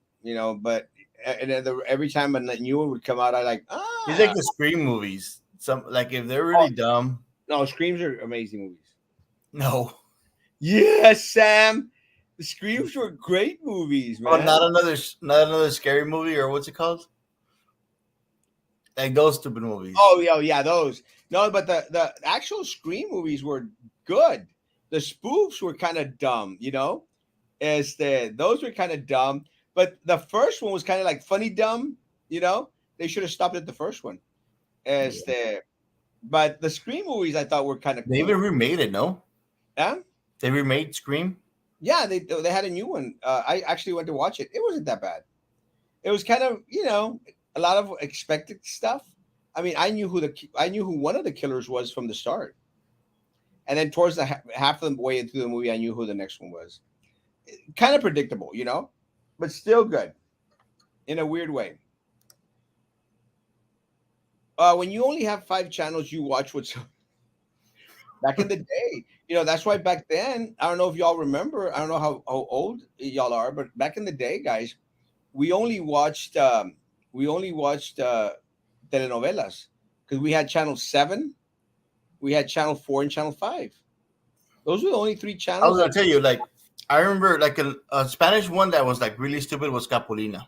but and then every time a new one would come out, I like It's like ah. the Scream movies. Some like if they're Oh really dumb, no, Screams are amazing movies. no. Yes, Sam. The Screams were great movies, Oh, man. not another scary movie or what's it called? Like those stupid movies. Oh yeah, yeah, those. No, but the actual Scream movies were good. The spoofs were kind of dumb. As those were kind of dumb, but the first one was kind of like funny dumb. They should have stopped at the first one. As Yeah. but the Scream movies I thought were kind of They cool. even remade it. No, Yeah, they remade Scream. yeah, they had a new one. I actually went to watch it. It wasn't that bad. It was kind of a lot of expected stuff. I mean, I knew who one of the killers was from the start, and then towards the half of the way through the movie, I knew who the next one was. Kind of predictable, but still good in a weird way. When you only have 5 channels, you watch what's back in the day. That's why back then, I don't know if y'all remember. I don't know how old y'all are, but back in the day, guys, we only watched telenovelas because we had channel 7, we had channel 4, and channel 5. Those were the only three I was channels gonna that. tell you, like, I remember like a Spanish one that was like really stupid was Capulina.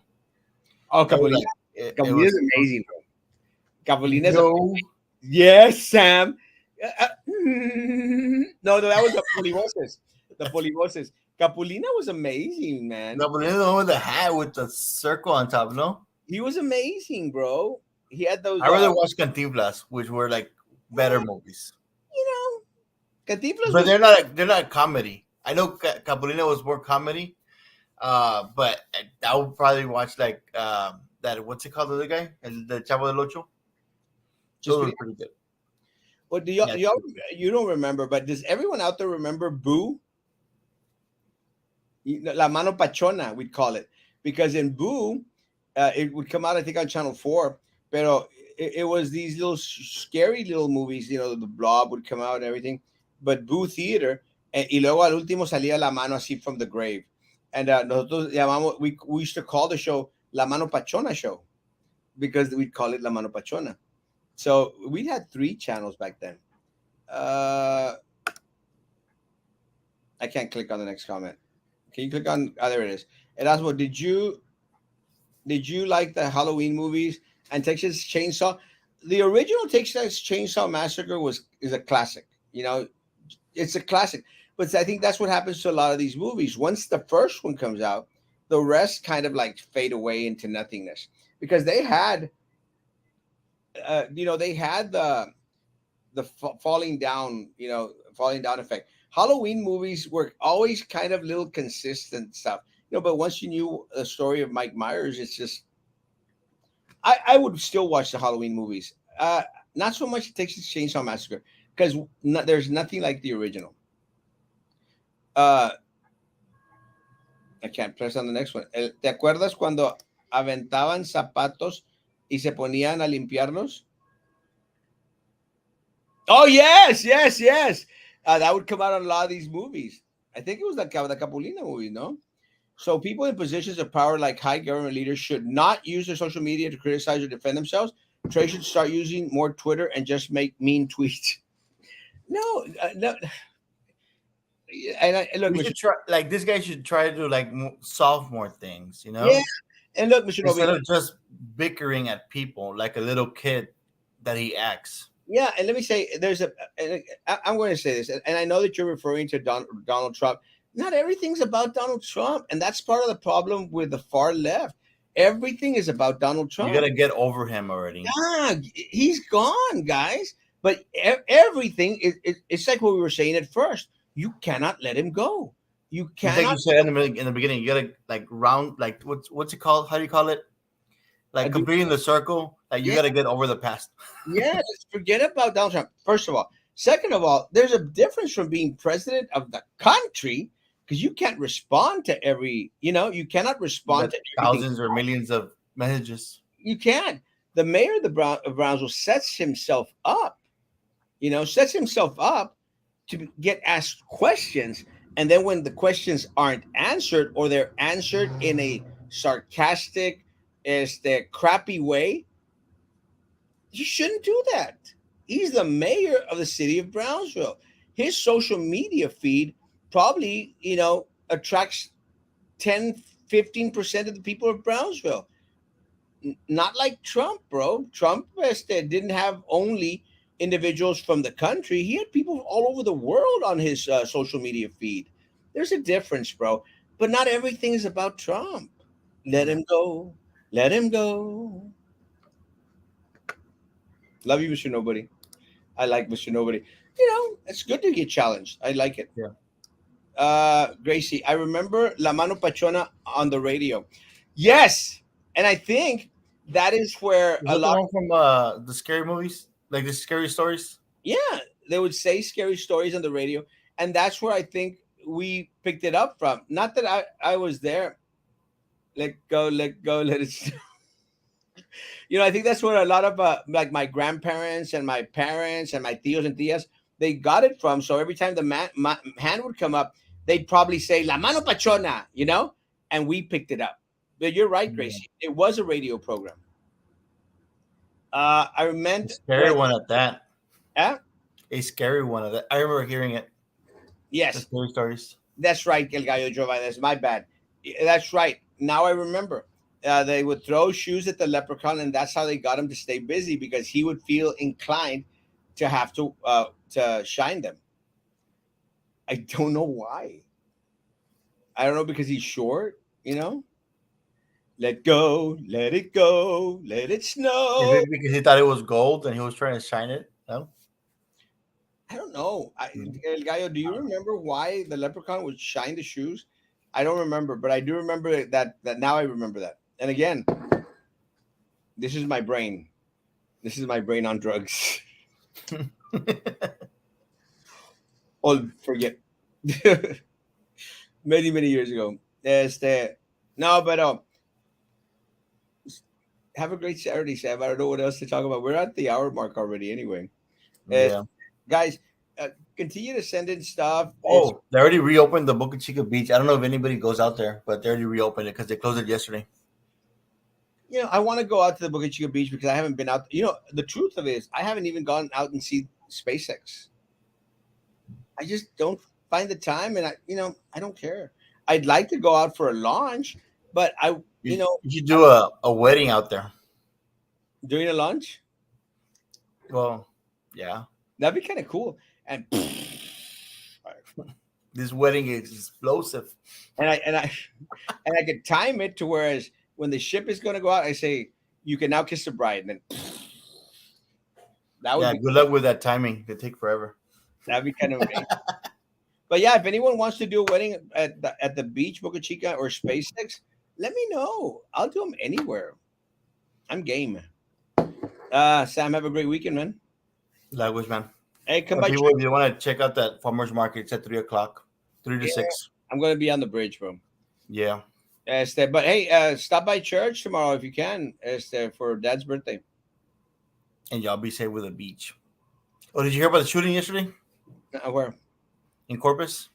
Oh, That was Capulina. like it Capulina is was amazing, bro. Capulina is no yes, Sam. No, that was the Polivoces. The Polivoces. Capulina was amazing, man. Capulina, the one with the hat with the circle on top. No, He was amazing, bro. He had those. I rather watch Cantinflas, which were like better Eh, movies, you know, Cantinflas but was. they're not comedy. I know Capulina was more comedy, but I would probably watch like that. What's it called? The other guy, the Chavo del Ocho. Just Those were pretty. pretty good. What do y'all, Yeah, y'all? You don't remember, but does everyone out there remember Boo? La mano pachona, we'd call it, because in Boo, it would come out, I think, on Channel 4. Pero it was these little scary little movies. The Blob would come out and everything, but Boo Theater, y luego al último salía la mano así from the grave, and nosotros llamamos, we used to call the show La Mano Pachona Show because we'd call it La Mano Pachona. So we had 3 channels back then. Uh, I can't click on the next comment. Can you click on? Oh, there it is. Erasmo, did you like the Halloween movies and Texas Chainsaw? The original Texas Chainsaw Massacre is a classic. It's a classic. But I think that's what happens to a lot of these movies. Once the first one comes out, the rest kind of like fade away into nothingness because they had the falling down effect. Halloween movies were always kind of little consistent stuff, but once you knew the story of Mike Myers, it's just I would still watch the Halloween movies. Not so much Texas Chainsaw Massacre because there's nothing like the original. Uh, I can't press on the next one. ¿Te acuerdas cuando aventaban zapatos y se ponían a limpiarlos? Oh yes, yes, yes. That would come out on a lot of these movies. I think it was the Capulina movie, no? So people in positions of power, like high government leaders, should not use their social media to criticize or defend themselves. Trey should start using more Twitter and just make mean tweets. No, no. And look, we Mr. should try. Like this guy should try to like solve more things. Yeah, and look, Mr. Novi. Instead of just bickering at people like a little kid that he acts. Yeah, and let me say, I'm going to say this, and I know that you're referring to Donald Trump. Not everything's about Donald Trump, and that's part of the problem with the far left. Everything is about Donald You Trump. gotta get over him already. Yeah, he's gone, guys. But everything it's like what we were saying at first. You cannot let him go. You It's like cannot. you said in the beginning. You gotta like round like what's it called? How do you call it? I Like do. completing the circle. Like you Yeah, got to get over the past. yeah. Let's forget about Donald Trump. First of all, second of all, there's a difference from being president of the country because you can't respond to every. You cannot You respond got to everything. thousands or millions of messages. You can't. The mayor of of Brownsville sets himself up. Sets himself up to get asked questions, and then when the questions aren't answered or they're answered in a sarcastic, crappy way, you shouldn't do that. He's the mayor of the city of Brownsville. His social media feed probably, attracts 10, 15% of the people of Brownsville. Not like Trump, bro. Trump didn't have only individuals from the country. He had people all over the world on his social media feed. There's a difference, bro. But not everything is about Trump. Let Yeah. him go. Let him go. Love you, Mr. Nobody. I like Mr. Nobody. It's good to get challenged. I like it. Yeah. Gracie, I remember La Mano Pachona on the radio. Yes. And I think that is where Is a that the lot. one from the scary movies? Like the scary stories? Yeah, they would say scary stories on the radio, and that's where I think we picked it up from. Not that I was there. Let go, let it. I think that's where a lot of like my grandparents and my parents and my tios and tias they got it from. So every time the hand would come up, they'd probably say "La mano pachona," and we picked it up. But you're right, Yeah. Gracie. It was a radio program. I A meant scary when. one at that. Uh, A scary one at that. I remember hearing it. The yes, scary stories. that's right, El Gallo Giovanni. That's my bad. That's right. Now I remember. They would throw shoes at the leprechaun, and that's how they got him to stay busy because he would feel inclined to have to shine them. I don't know why. I don't know because he's short. Let go, let it go, let it Is snow. it because he thought it was gold and he was trying to shine it? No. I don't know. Mm. El Gallo, do you remember why the leprechaun would shine the shoes? I don't remember, but I do remember that now I remember that. And again, this is my brain. This is my brain on drugs. Oh, forget. Many, many years ago. No, but have a great Saturday, Sam. I don't know what else to talk about. We're at the hour mark already, anyway. Uh, Yeah. guys, continue to send in stuff. It's Oh, they already reopened the Boca Chica beach. I don't know if anybody goes out there, but they already reopened it because they closed it yesterday. I want to go out to the Boca Chica Beach because I haven't been out. The truth of it is, I haven't even gone out and see SpaceX. I just don't find the time, and I don't care. I'd like to go out for a launch, but You should do a wedding out there. during a launch, Well, yeah. that'd be kind of cool. And This wedding is explosive. and I and I could time it to whereas when the ship is going to go out, I say you can now kiss the bride, and then that would Yeah, be good luck with that timing. They take forever. that'd be kind of amazing. But yeah, if anyone wants to do a wedding at the beach, Boca Chica or SpaceX, let me know. I'll do them anywhere. I'm game. Sam, have a great weekend, man. Language, man. Hey, come And by people, church. if you want to check out that farmers market, it's at 3 o'clock, 3 to Yeah, 6. I'm gonna be on the bridge, bro. Yeah. But hey, stop by church tomorrow if you can. For Dad's birthday. And y'all be safe with the beach. Oh, did you hear about the shooting yesterday Where? in Corpus?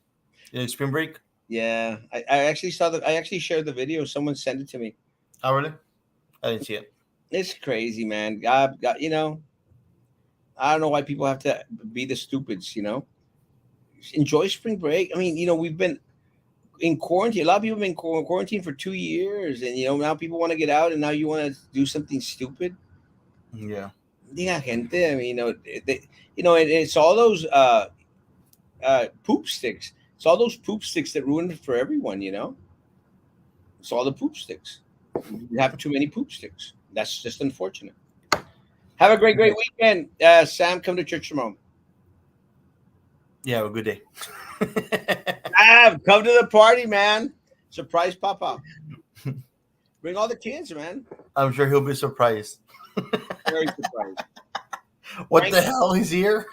In spring break? Yeah, I actually saw the. I actually shared the video. Someone sent it to me. Oh, really? I didn't see it. It's crazy, man. God, I don't know why people have to be the stupids. Enjoy spring break. I mean, we've been in quarantine. A lot of people have been in quarantine for 2 years, and now people want to get out, and now you want to do something stupid. Yeah. Diga gente. I mean, it's all those poop sticks. It's all those poop sticks that ruin it for everyone. It's all the poop sticks. You have too many poop sticks. That's just unfortunate. Have a great, great weekend, Sam. Come to church tomorrow. Yeah, have a good day. Come to the party, man. Surprise Papa. Bring all the kids, man. I'm sure he'll be surprised. Very surprised. What Frank, the hell? He's here.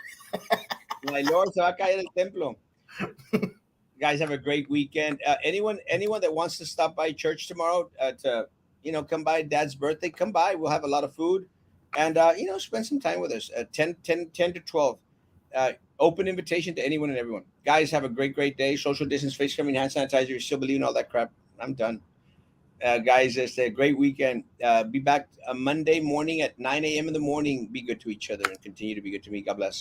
my Lord, se va a caer el templo. Guys, have a great weekend. Anyone that wants to stop by church tomorrow to come by Dad's birthday, come by. We'll have a lot of food, and spend some time with us. 10 to 12. Open invitation to anyone and everyone. Guys, have a great day. Social distance, face covering, hand sanitizer. You still believe in all that crap? I'm done. Guys, it's a great weekend. Be back Monday morning at 9 a.m. in the morning. Be good to each other and continue to be good to me. God bless.